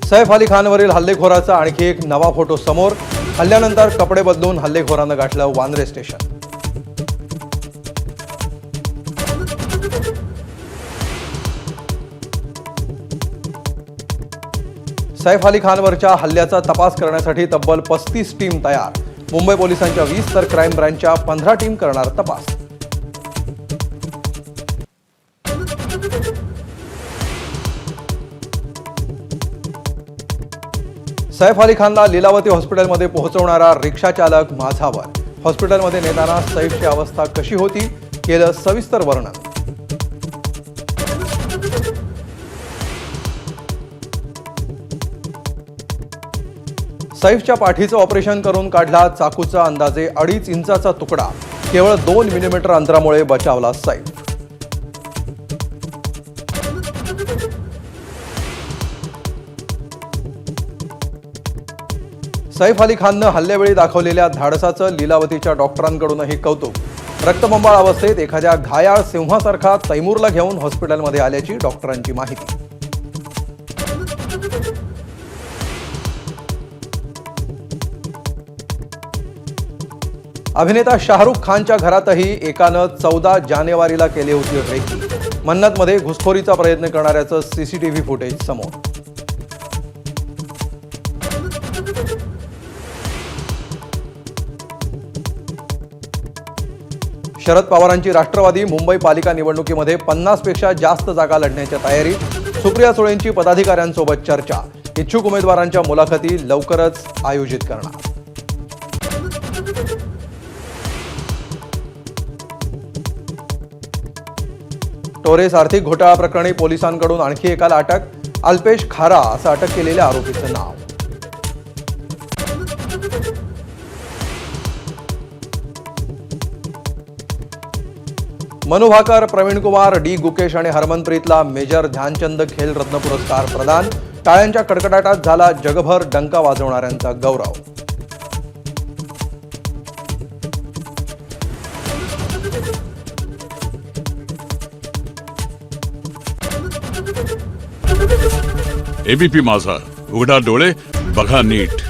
सैफ अली खानवरील हल्लेखोराचा आणखी एक नवा फोटो समोर। हल्ल्यानंतर कपडे बदलून हल्लेखोरानं गाठलं वांद्रे स्टेशन। सैफ अली खानवरच्या हल्ल्याचा तपास करण्यासाठी तब्बल 35 टीम तयार। मुंबई पोलिसांच्या 20 तर क्राईम ब्रँचच्या 15 टीम करणार तपास। सैफ अली खानला लीलावती हॉस्पिटलमध्ये पोहोचवणारा रिक्षा चालक माझावर। हॉस्पिटलमध्ये नेताना सैफची अवस्था कशी होती, केलं सविस्तर वर्णन। सैफच्या पाठीचं ऑपरेशन करून काढला चाकूचा अंदाजे 2.5 इंचाचा तुकडा। केवळ 2 मिलीमीटर अंतरामुळे बचावला सैफ। सैफ अली खाननं हल्ल्यावेळी दाखवलेल्या धाडसाचं लीलावतीच्या डॉक्टरांकडूनही कौतुक। रक्तबंबाळ अवस्थेत एखाद्या घायाळ सिंहासारखा तैमूरला घेऊन हॉस्पिटलमध्ये आल्याची डॉक्टरांची माहिती। अभिनेता शाहरुख खानच्या घरातही एकानं 14 जानेवारीला केली होती रेकी। मन्नतमध्ये घुसखोरीचा प्रयत्न करणाऱ्याचं सीसीटीव्ही फुटेज समोर। शरद पवारांची राष्ट्रवादी मुंबई पालिका निवडणुकीमध्ये 50 पेक्षा जास्त जागा लढण्याच्या तयारीत। सुप्रिया सुळेंची पदाधिकाऱ्यांसोबत चर्चा। इच्छुक उमेदवारांच्या मुलाखती लवकरच आयोजित करणार। टोरेस आर्थिक घोटाळा प्रकरणी पोलिसांकडून आणखी एकाला अटक। अल्पेश खारा असं अटक केलेल्या आरोपीचं नाव। मनु भाकर, प्रवीण कुमार, डी गुकेश आणि हरमनप्रीतला मेजर ध्यानचंद खेल रत्न पुरस्कार प्रदान। टाळ्यांच्या कडकडाटात झाला जगभर डंका वाजवणाऱ्यांचा गौरव। एबीपी माझा, उघडा डोळे बघा नीट।